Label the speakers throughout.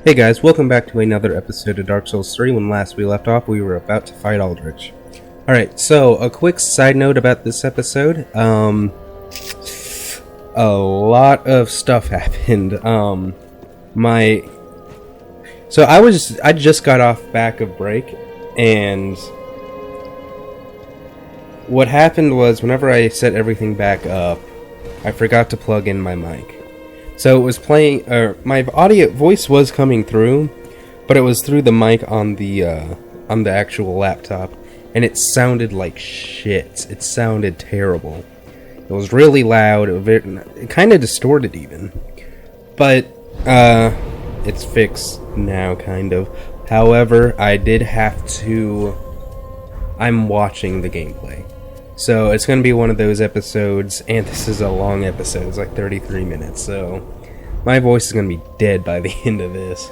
Speaker 1: Hey guys, welcome back to another episode of Dark Souls 3. When last we left off, we were about to fight Aldrich. Alright, so a quick side note about this episode. A lot of stuff happened. I just got off back of break, and what happened was whenever I set everything back up, I forgot to plug in my mic. So it was playing, my voice was coming through, but it was through the mic on the actual laptop, and it sounded like shit. It sounded terrible. It was really loud, it kind of distorted even. But, it's fixed now, kind of. However, I did have to, I'm watching the gameplay. So it's going to be one of those episodes, and this is a long episode, it's like 33 minutes, so my voice is going to be dead by the end of this.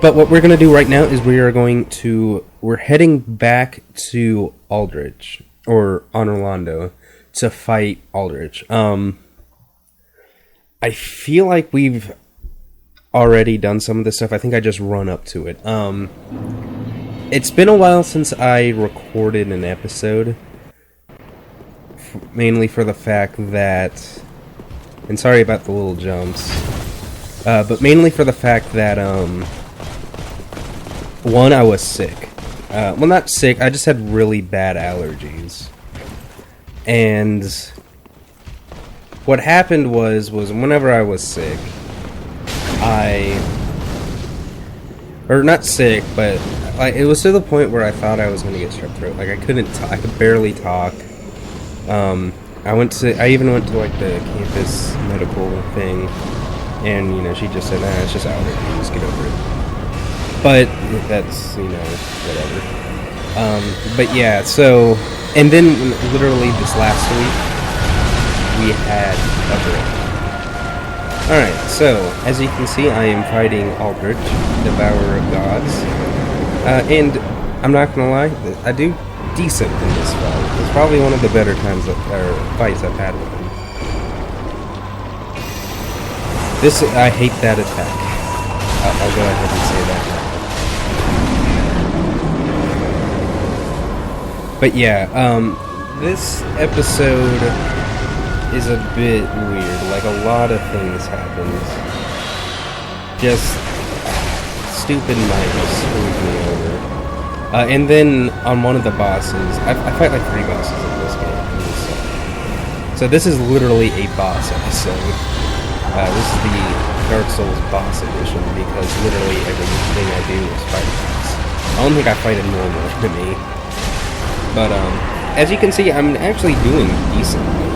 Speaker 1: But what we're going to do right now is we're heading back to Aldrich, or Orlando, to fight Aldrich. I feel like we've already done some of this stuff. I think I just run up to it. It's been a while since I recorded an episode. Mainly for the fact that, and sorry about the little jumps, but mainly for the fact that, one, I was sick. Well, not sick, I just had really bad allergies. And what happened was whenever I was sick, or not sick, but it was to the point where I thought I was going to get strep throat. Like, I could barely talk. I even went to like the campus medical thing, and she just said, nah, it's just allergy, just get over it. But that's, whatever. But yeah, so, and then literally this last week, we had a break. Alright, so, as you can see, I am fighting Aldrich, Devourer of Gods, and I'm not gonna lie, I do decent in this fight. It's probably one of the better fights I've had with him. I hate that attack. I'll go ahead and say that now. But yeah, this episode is a bit weird. Like, a lot of things happened. Just stupid might screwed me over. And then on one of the bosses, I fight like 3 bosses in this game. So this is literally a boss episode. This is the Dark Souls boss edition, because literally everything I do is fight a boss. I don't think I fight a normal enemy. But as you can see, I'm actually doing decently.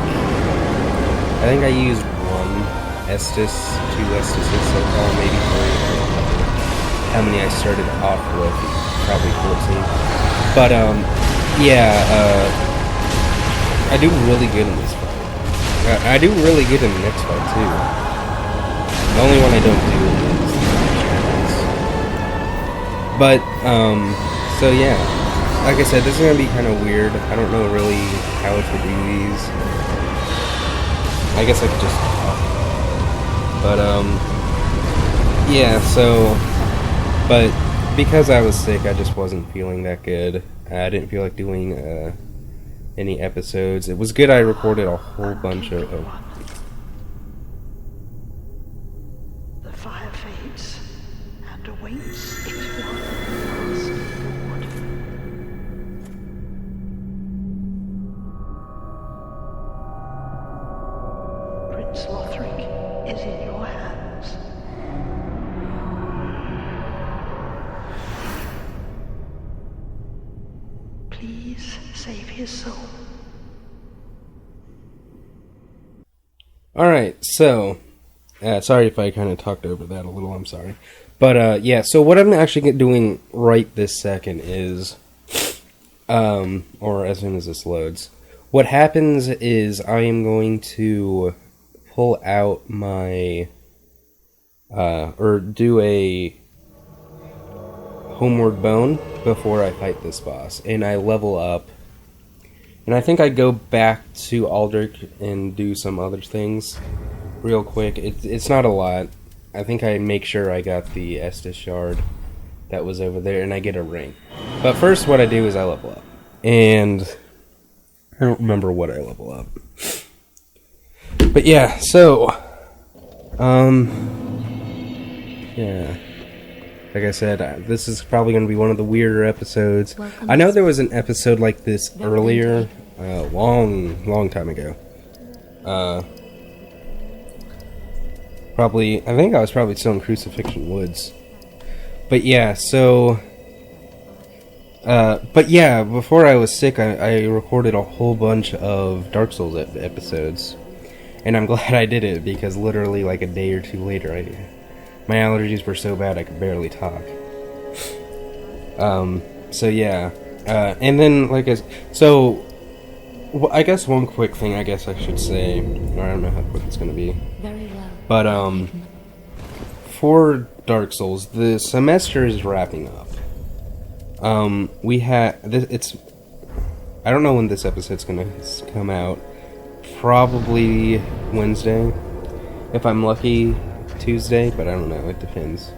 Speaker 1: I think I used 1 Estus, 2 Estuses so far, maybe 3. How many I started off with. Probably 14. But, I do really good in this fight. I do really good in the next fight, too. The only one I don't do is the champions. But, so yeah. Like I said, this is gonna be kind of weird. I don't know really how to do these. I guess I could just talk. But, yeah, so, but because I was sick, I just wasn't feeling that good. I didn't feel like doing any episodes. It was good I recorded a whole bunch of...
Speaker 2: The fire fades and awaits its one last reward. Prince Lothric is in your hands. Please save his soul.
Speaker 1: Alright, so, sorry if I kind of talked over that a little, I'm sorry. But, yeah, so what I'm actually doing right this second is, or as soon as this loads, what happens is I am going to pull out my, or do a homeward bone before I fight this boss, and I level up, and I think I go back to Aldrich and do some other things real quick. It's not a lot. I think I make sure I got the Estus shard that was over there, and I get a ring. But first, what I do is I level up. And I don't remember what I level up. But yeah, so... yeah. Like I said, this is probably going to be one of the weirder episodes. I know there was an episode like this earlier, long time ago. I think I was probably still in Crucifixion Woods. But yeah, so... but yeah, before I was sick, I recorded a whole bunch of Dark Souls episodes. And I'm glad I did it, because literally like a day or two later, my allergies were so bad I could barely talk. So yeah. And then, I guess one quick thing I guess I should say, or I don't know how quick it's gonna be. Very well. But, for Dark Souls, the semester is wrapping up. I don't know when this episode's gonna come out. Probably Wednesday. If I'm lucky, Tuesday, but I don't know, it depends.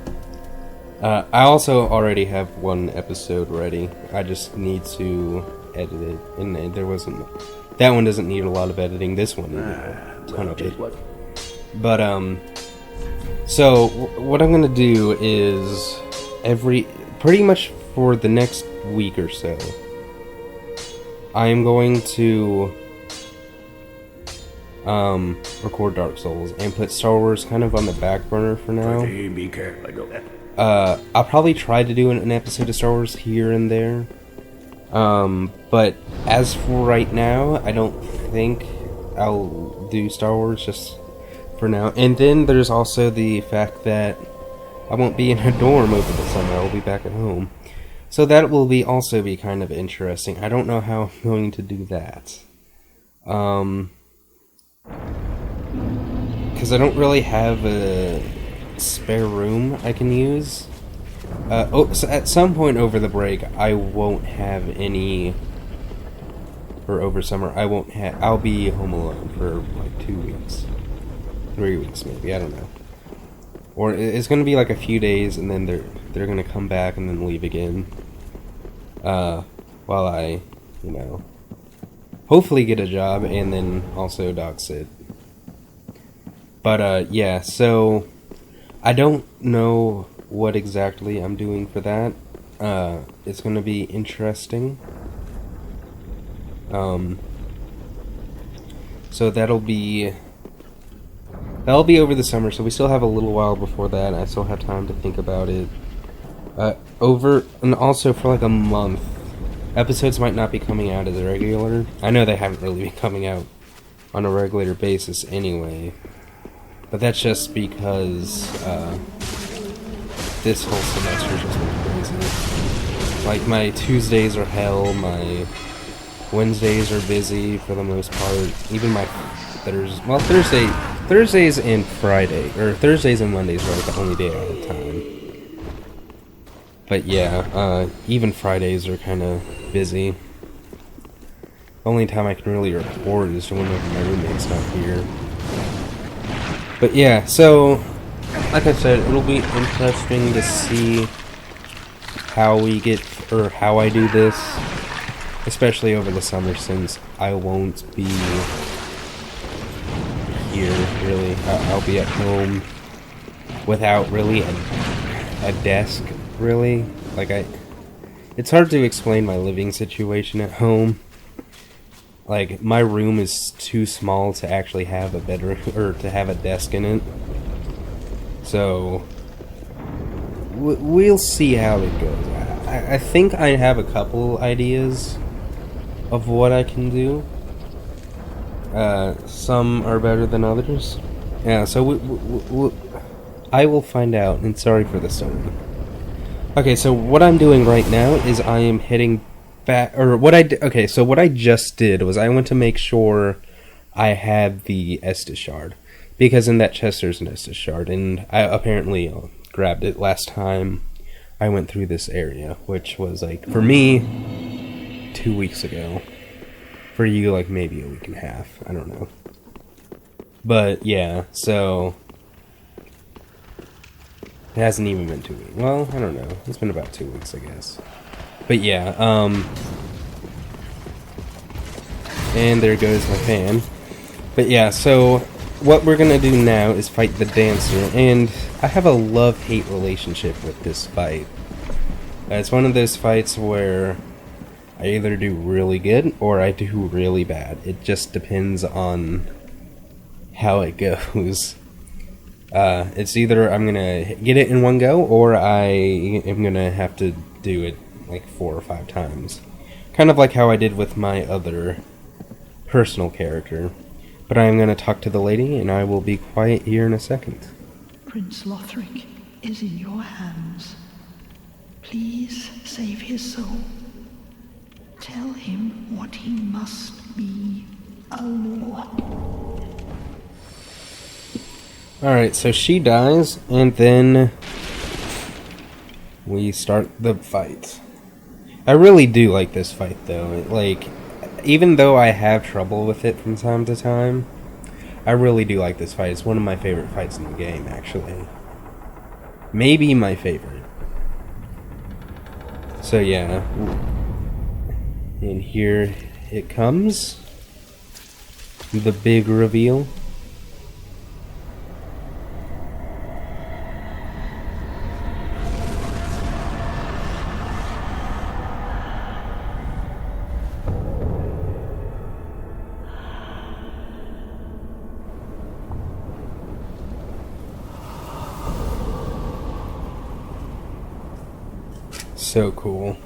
Speaker 1: I also already have one episode ready. I just need to edit it, and that one doesn't need a lot of editing. This one needs a ton of it. But, so, what I'm gonna do is, pretty much for the next week or so, I am going to record Dark Souls and put Star Wars kind of on the back burner for now. I'll probably try to do an episode of Star Wars here and there. But as for right now, I don't think I'll do Star Wars just for now. And then there's also the fact that I won't be in a dorm over the summer. I'll be back at home. So that will also be kind of interesting. I don't know how I'm going to do that. Because I don't really have a spare room I can use. So at some point over the break, I won't have any... Or over summer, I'll be home alone for like 2 weeks. 3 weeks maybe, I don't know. Or it's gonna be like a few days, and then they're gonna come back and then leave again. While I, hopefully get a job and then also doc sit. But yeah, so I don't know what exactly I'm doing for that. It's gonna be interesting. So that'll be over the summer, so we still have a little while before that. I still have time to think about it. And also for like a month, episodes might not be coming out as regular. I know they haven't really been coming out on a regular basis anyway, but that's just because this whole semester's just been crazy. Like, my Tuesdays are hell, my Wednesdays are busy for the most part, even my Thursdays and Friday, or Thursdays and Mondays are like the only day I have time. But yeah, even Fridays are kind of busy. The only time I can really record is whenever my roommate's not here. But yeah, so, like I said, it'll be interesting to see how I do this, especially over the summer, since I won't be here, really. I'll be at home without really a desk, really. It's hard to explain my living situation at home. Like, my room is too small to actually have a bedroom, or to have a desk in it. So, we'll see how it goes. I think I have a couple ideas of what I can do. Some are better than others. Yeah, so I will find out, and sorry for the stuttering. Okay, so what I'm doing right now is I am heading back, or what I just did was I went to make sure I had the Estus shard, because in that chest there's an Estus shard, and I apparently grabbed it last time I went through this area, which was, like, for me, 2 weeks ago. For you, like, maybe a week and a half. I don't know. But, yeah, so... It hasn't even been 2 weeks. Well, I don't know. It's been about 2 weeks, I guess. But yeah, and there goes my fan. But yeah, so what we're gonna do now is fight the dancer, and I have a love-hate relationship with this fight. It's one of those fights where I either do really good or I do really bad. It just depends on how it goes. It's either I'm gonna get it in one go, or I am gonna have to do it like 4 or 5 times. Kind of like how I did with my other personal character. But I am gonna talk to the lady, and I will be quiet here in a second.
Speaker 2: Prince Lothric is in your hands. Please save his soul. Tell him what he must be, a lord.
Speaker 1: Alright, so she dies, and then we start the fight. I really do like this fight, though. Even though I have trouble with it from time to time, I really do like this fight. It's one of my favorite fights in the game, actually. Maybe my favorite. So yeah. And here it comes. The big reveal. So cool.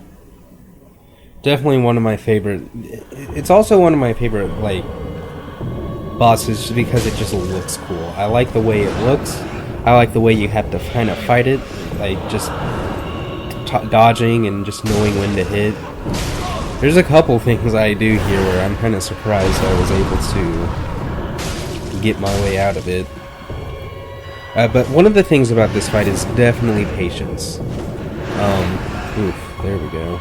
Speaker 1: Definitely one of my favorite. It's also one of my favorite, like, bosses just because it just looks cool. I like the way it looks. I like the way you have to kind of fight it, like just dodging and just knowing when to hit. There's a couple things I do here where I'm kind of surprised I was able to get my way out of it. But one of the things about this fight is definitely patience. There we go.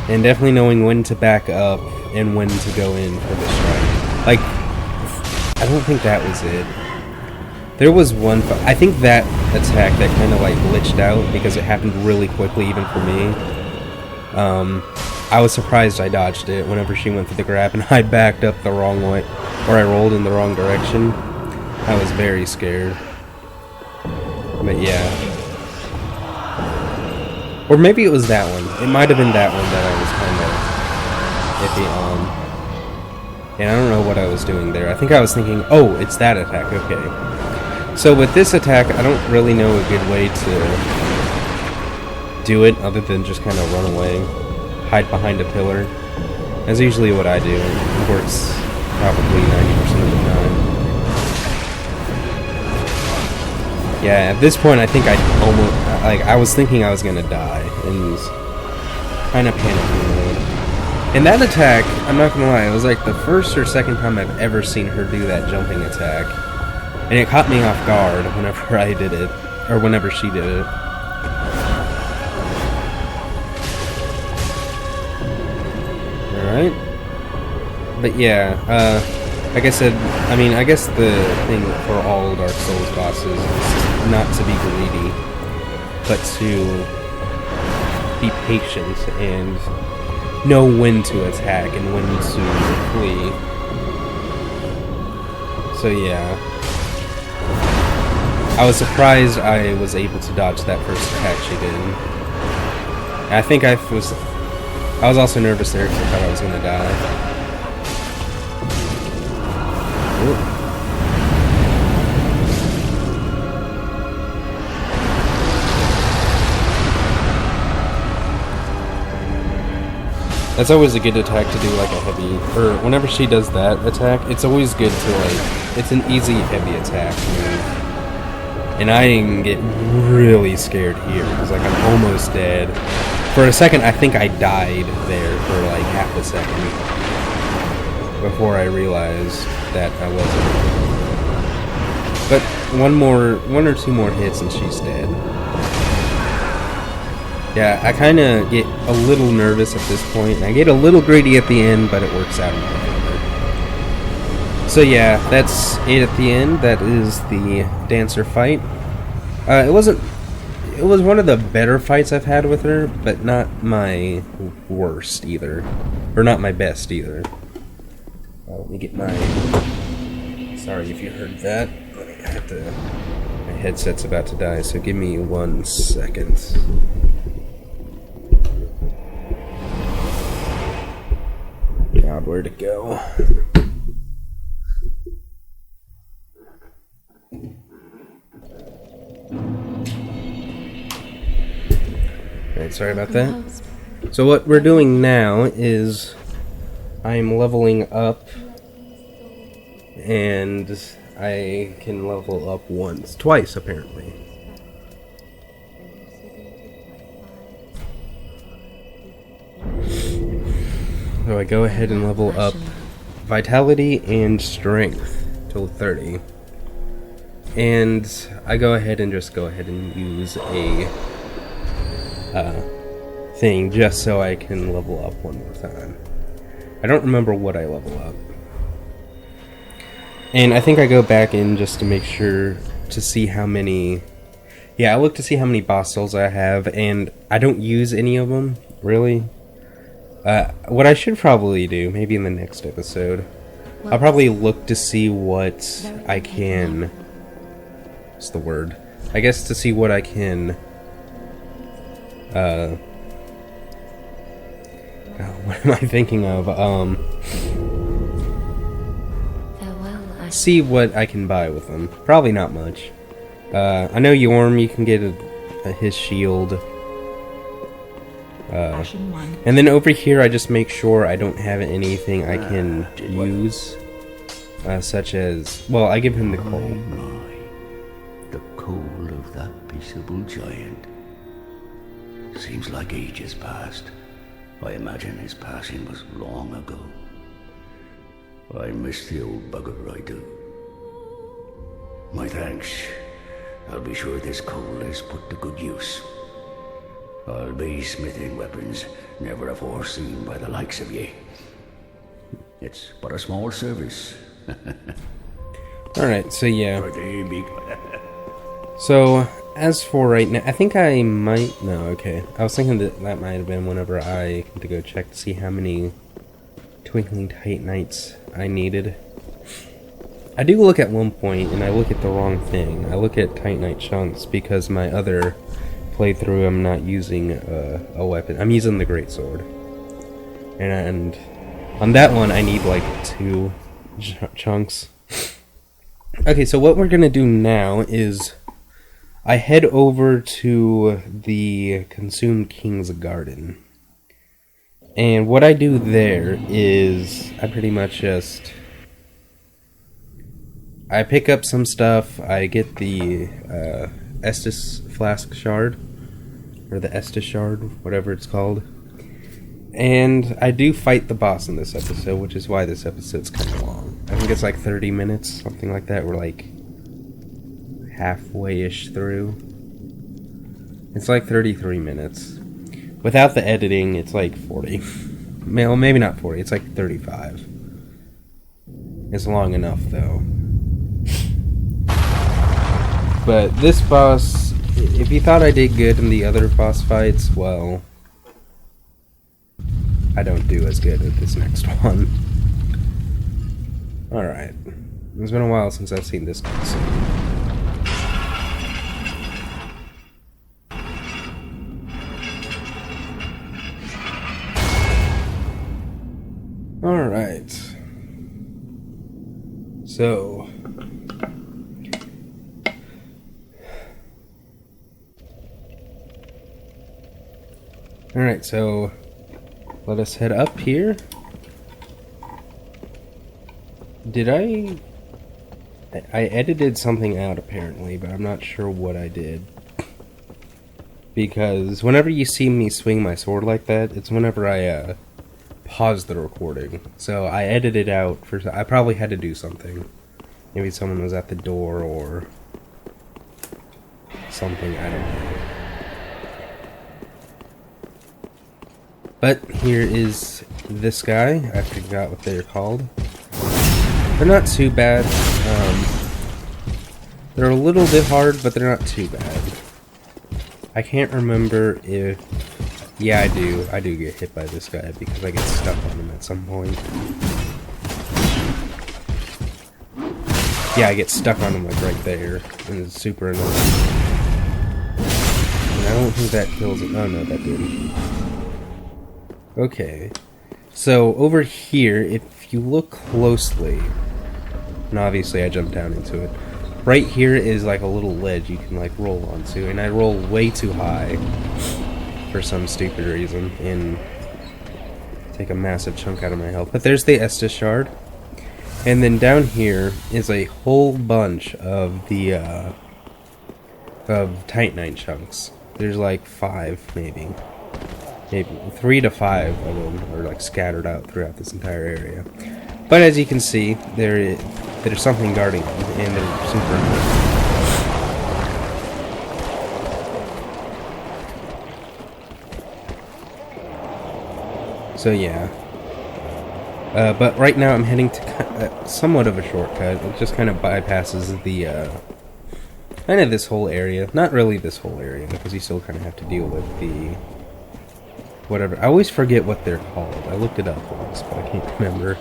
Speaker 1: And definitely knowing when to back up and when to go in for the strike. Like, I don't think that was it. There was one, I think that attack that kind of like glitched out because it happened really quickly even for me. I was surprised I dodged it whenever she went for the grab and I backed up the wrong way, or I rolled in the wrong direction. I was very scared. But yeah. Or maybe it was that one. It might have been that one that I was kind of iffy on. And I don't know what I was doing there. I think I was thinking, oh, it's that attack, okay. So with this attack, I don't really know a good way to do it other than just kind of run away. Hide behind a pillar. That's usually what I do. It works probably 90% of the time. Yeah, at this point I think I almost, I was thinking I was gonna die, and kind of panicking. And that attack, I'm not gonna lie, it was like the first or second time I've ever seen her do that jumping attack. And it caught me off guard whenever I did it, or whenever she did it. Alright. But yeah, like I said, I guess the thing for all Dark Souls bosses is not to be greedy, but to be patient and know when to attack and when to flee. So yeah. I was surprised I was able to dodge that first attack she did. And I think I was also nervous there because I thought I was gonna die. Ooh. That's always a good attack to do, like a heavy, or whenever she does that attack, it's always good to, like, it's an easy heavy attack move. And I didn't get really scared here, because, like, I'm almost dead. For a second, I think I died there for, like, half a second. Before I realized that I wasn't. But one or two more hits and she's dead. Yeah, I kind of get a little nervous at this point, and I get a little greedy at the end, but it works out in my favor. So yeah, that's it at the end. That is the dancer fight. It wasn't. It was one of the better fights I've had with her, but not my worst either, or not my best either. Let me get my. Sorry if you heard that. I have to. My headset's about to die, so give me 1 second. God, where'd it go? Alright, sorry about that. So what we're doing now is I'm leveling up, and I can level up twice apparently. So I go ahead and level up vitality and strength to 30. And I go ahead and use a thing just so I can level up one more time. I don't remember what I level up. And I think I go back in just to make sure to see how many... Yeah, I look to see how many boss souls I have, and I don't use any of them, really. What I should probably do, maybe in the next episode, I'll probably look to see what I can... What's the word? I guess to see what I can... what am I thinking of? See what I can buy with them. Probably not much. I know Yorm, you can get his shield. And then over here, I just make sure I don't have anything I can use, such as... Well, I give him the coal.
Speaker 3: The coal of that peaceable giant. Seems like ages passed. I imagine his passing was long ago. I miss the old bugger, I do. My thanks. I'll be sure this coal is put to good use. I'll be smithing weapons never afore seen by the likes of ye. It's but a small service.
Speaker 1: Alright, so yeah. So, as for right now, I think I might... No, okay. I was thinking that might have been whenever I had to go check to see how many Twinkling Titanites I needed. I do look at one point, and I look at the wrong thing. I look at Titanite chunks because my other playthrough I'm not using a weapon. I'm using the greatsword. And on that one I need like 2 chunks. Okay, so what we're gonna do now is I head over to the Consumed King's Garden. And what I do there is I pretty much just... I pick up some stuff, I get the Estus Flask Shard, or the Estus Shard, whatever it's called. And I do fight the boss in this episode, which is why this episode's kind of long. I think it's like 30 minutes, something like that. We're like halfway-ish through. It's like 33 minutes. Without the editing, it's like 40. Well, maybe not 40, it's like 35. It's long enough, though. But this boss, if you thought I did good in the other boss fights, well, I don't do as good with this next one. Alright. It's been a while since I've seen this cutscene. Alright. So... Alright, so let us head up here. Did I edited something out apparently, but I'm not sure what I did. Because whenever you see me swing my sword like that, it's whenever I pause the recording. So I edited out I probably had to do something. Maybe someone was at the door or something, I don't know. But here is this guy. I forgot what they're called. They're not too bad. They're a little bit hard, but they're not too bad. I can't remember if... Yeah, I do. I do get hit by this guy because I get stuck on him at some point. Yeah, I get stuck on him like right there. And it's super annoying. And I don't think that kills it. Oh no, that didn't. Okay. So over here, if you look closely... And obviously I jumped down into it. Right here is like a little ledge you can like roll onto, and I roll way too high for some stupid reason and take a massive chunk out of my health. But there's the Estus shard, and then down here is a whole bunch of the Titanite chunks. There's like 5 maybe 3 to 5 of them are like scattered out throughout this entire area. But as you can see, there's something guarding them, and they're super annoying. So yeah. But right now I'm heading to somewhat of a shortcut. It just kind of bypasses the kind of this whole area. Not really this whole area, because you still kind of have to deal with the whatever. I always forget what they're called. I looked it up once, but I can't remember.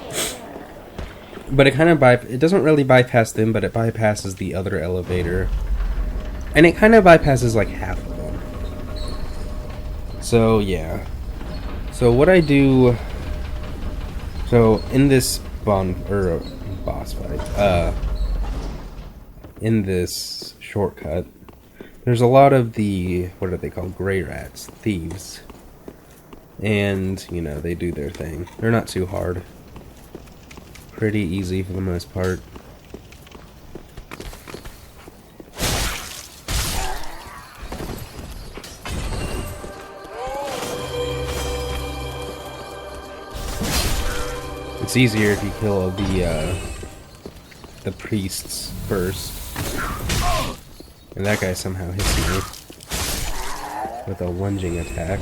Speaker 1: But it kind of it doesn't really bypass them, but it bypasses the other elevator. And it kind of bypasses like half of them. So yeah. So what I do... So in this boss fight, in this shortcut, there's a lot of the, what are they called? Gray rats, thieves. And, you know, they do their thing. They're not too hard. Pretty easy for the most part. It's easier if you kill the priests first. And that guy somehow hits me with a lunging attack.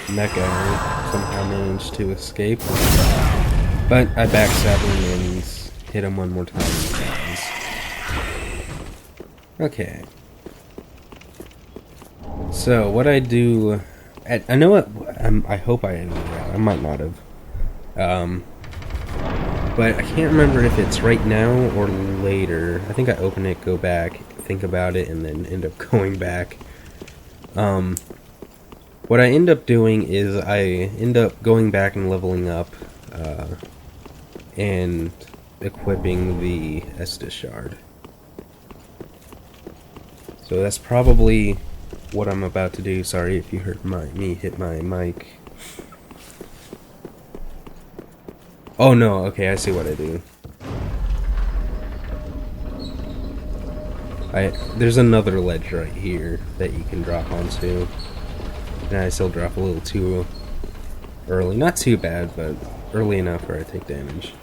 Speaker 1: And that guy somehow managed to escape. But I backstabbed him and hit him one more time. Okay. So what I do... I know what... I hope I ended it out. I might not have. But I can't remember if it's right now or later. I think I open it, go back, think about it, and then end up going back. What I end up doing is I end up going back and leveling up and equipping the Estus shard. So that's probably what I'm about to do. Sorry if you heard me hit my mic. Oh no, okay, I see what I do. There's another ledge right here that you can drop onto. And I still drop a little too early. Not too bad, but early enough where I take damage.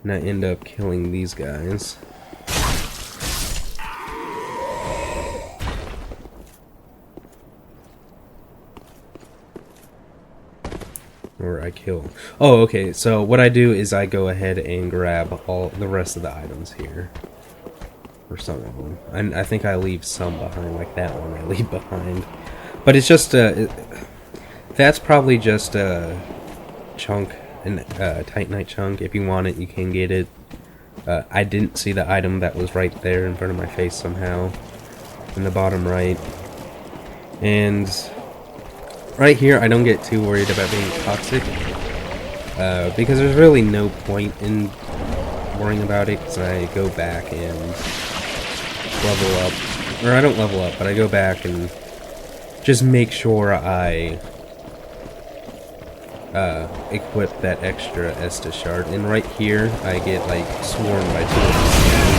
Speaker 1: And I end up killing these guys. Or I kill. Oh, okay, so what I do is I go ahead and grab all the rest of the items here. Or some of them. And I think I leave some behind, like that one I leave behind. But it's just that's probably just a chunk, a Titanite chunk. If you want it, you can get it. I didn't see the item that was right there in front of my face somehow. In the bottom right. And right here, I don't get too worried about being toxic. Because there's really no point in worrying about it, because I go back and level up. Or I don't level up, but I go back and just make sure I equip that extra Estus shard. And right here, I get like swarmed by 2 of these.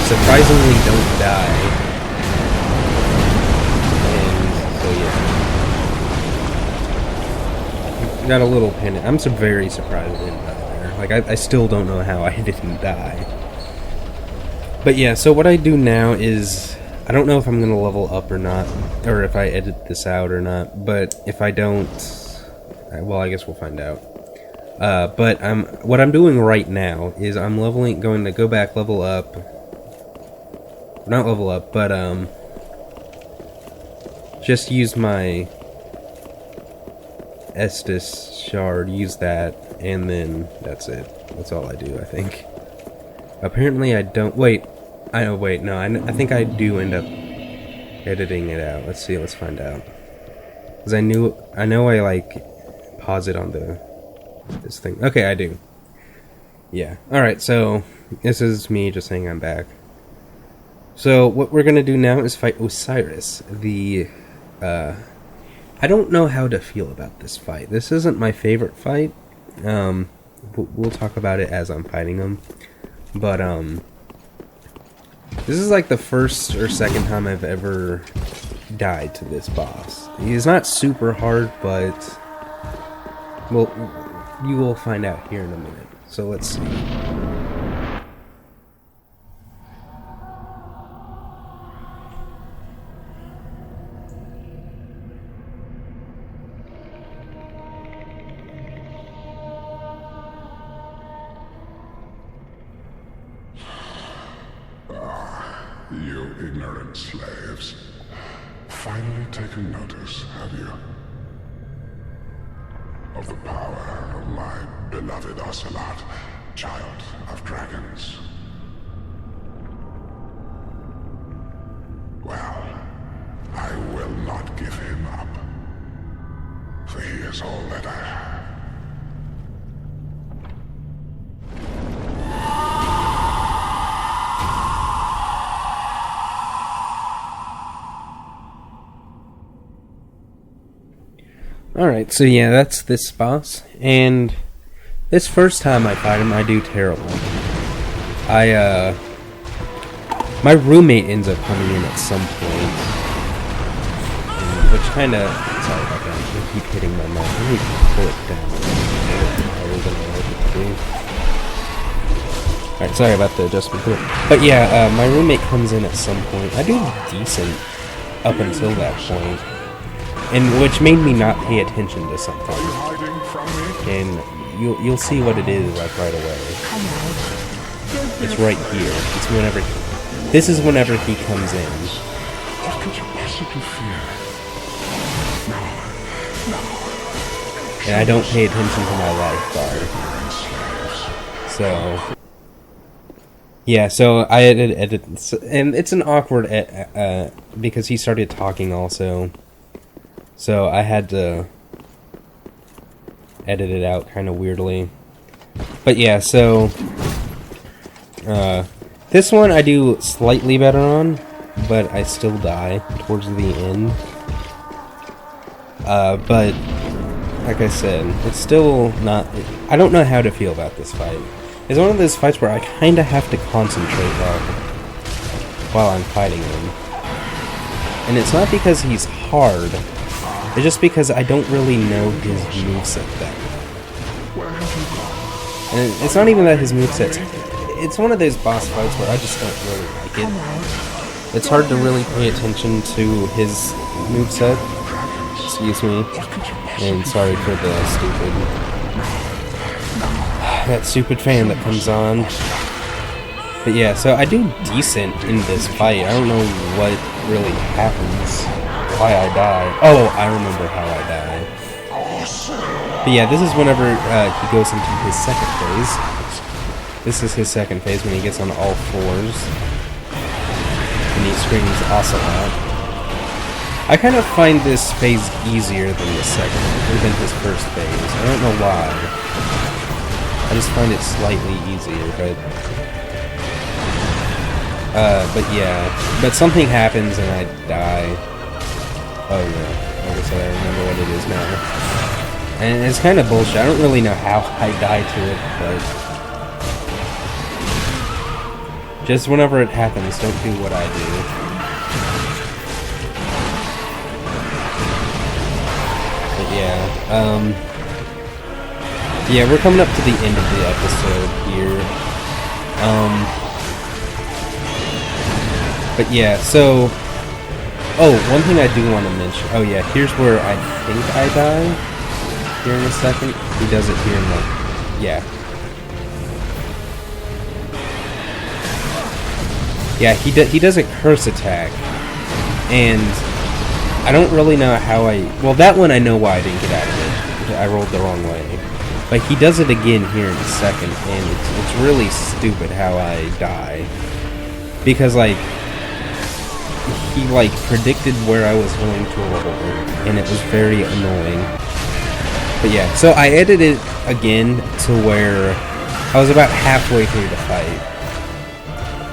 Speaker 1: Surprisingly, don't die. And so yeah, got a little pin. I'm very surprised I didn't die there. Like I still don't know how I didn't die. But yeah, so what I do now is, I don't know if I'm gonna level up or not, or if I edit this out or not, but if I don't, well, I guess we'll find out. But what I'm doing right now is I'm going to go back, level up, not level up, but just use my Estus shard, use that, and then that's it. That's all I do, I think. Apparently I don't, wait, no, I think I do end up editing it out. Let's see, let's find out. Because I know I, like, pause it on this thing. Okay, I do. Yeah. Alright, so, this is me just saying I'm back. So, what we're gonna do now is fight Osiris, I don't know how to feel about this fight. This isn't my favorite fight. We'll talk about it as I'm fighting him. But, this is like the first or second time I've ever died to this boss. He's not super hard, but, well, you will find out here in a minute. So let's see.
Speaker 4: You ignorant slaves. Finally taken notice, have you? Of the power of my beloved Ocelot, child of dragons. Well, I will not give him up. For he is all that I have.
Speaker 1: Alright, so yeah, that's this boss, and this first time I fight him, I do terrible. My roommate ends up coming in at some point, which kinda, sorry about that, I keep hitting my mic, let me pull it down. Alright, sorry about the adjustment here. But yeah, my roommate comes in at some point. I do decent up until that point. And which made me not pay attention to something. And you'll see what it is like right away. It's right here. It's whenever this is whenever he comes in.
Speaker 4: What could you possibly fear? No.
Speaker 1: And I don't pay attention to my life bar. So yeah, so I edited, and it's an awkward because he started talking also. So I had to edit it out kind of weirdly. But yeah, so this one I do slightly better on, but I still die towards the end. But like I said, it's still not, I don't know how to feel about this fight. It's one of those fights where I kind of have to concentrate while I'm fighting him. And it's not because he's hard. It's just because I don't really know his moveset that well. And it's not even that his moveset's... It's one of those boss fights where I just don't really like it. It's hard to really pay attention to his moveset. Excuse me. And sorry for the that stupid fan that comes on. But yeah, so I do decent in this fight. I don't know what really happens. Why I die. Oh, I remember how I die. But yeah, this is whenever he goes into his second phase. This is his second phase when he gets on all fours. And he screams Ocelot. I kind of find this phase easier than the second, or than his first phase. I don't know why. I just find it slightly easier, but yeah. But something happens and I die. Oh yeah, like I said, I remember what it is now. And it's kind of bullshit. I don't really know how I die to it, but just whenever it happens, don't do what I do. But yeah, yeah, we're coming up to the end of the episode here. But yeah, so... Oh, one thing I do want to mention. Oh yeah, here's where I think I die. Here in a second. He does it here in the... Yeah. Yeah, he does a curse attack. And I don't really know how I... Well, that one I know why I didn't get out of it. I rolled the wrong way. But he does it again here in a second, and it's really stupid how I die. Because, like... He, like, predicted where I was going to roll, and it was very annoying. But yeah, so I edited it again to where I was about halfway through the fight.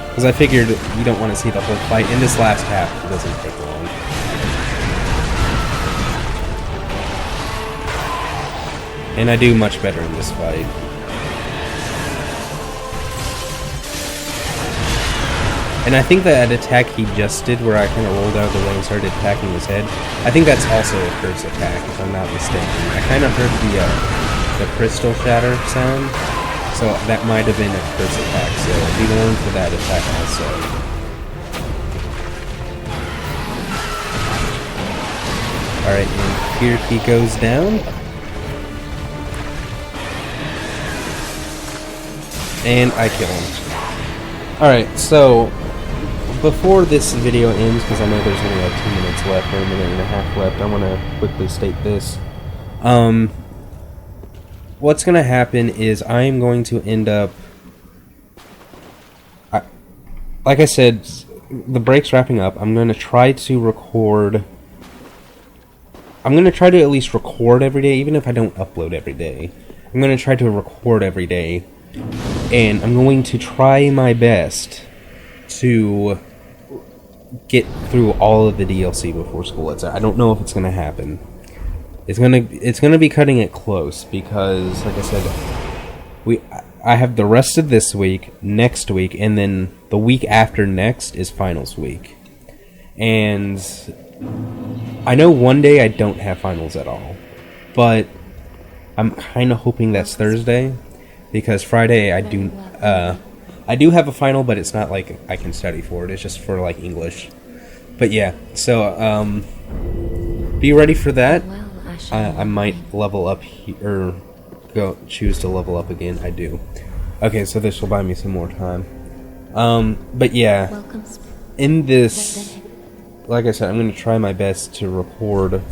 Speaker 1: Because I figured you don't want to see the whole fight. In this last half, it doesn't take long. And I do much better in this fight. And I think that attack he just did, where I kind of rolled out of the way and started attacking his head, I think that's also a curse attack, if I'm not mistaken. I kind of heard the crystal shatter sound, so that might have been a curse attack, so be warned for that attack also. Alright, and here he goes down. And I kill him. Alright, so... Before this video ends, because I know there's only like 2 minutes left, or a minute and a half left, I want to quickly state this. What's going to happen is I am going to end up... like I said, the break's wrapping up. I'm going to try to record... I'm going to try to at least record every day, even if I don't upload every day. I'm going to try to record every day, and I'm going to try my best to get through all of the DLC before school ends. I don't know if it's gonna happen. It's gonna be cutting it close because, like I said, I have the rest of this week, next week, and then the week after next is finals week. And I know one day I don't have finals at all, but I'm kind of hoping that's Thursday because Friday I do have a final, but it's not like I can study for it. It's just for, like, English. But yeah, so, be ready for that. I might level up or choose to level up again. I do. Okay, so this will buy me some more time. But yeah, in this, like I said, I'm going to try my best to record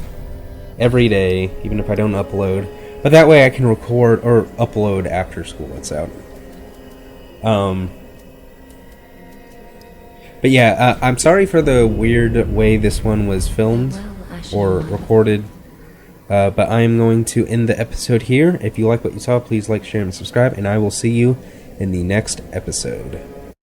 Speaker 1: every day, even if I don't upload. But that way I can record or upload after school lets out. But yeah, I'm sorry for the weird way this one was filmed or recorded, but I am going to end the episode here. If you like what you saw, please like, share, and subscribe, and I will see you in the next episode.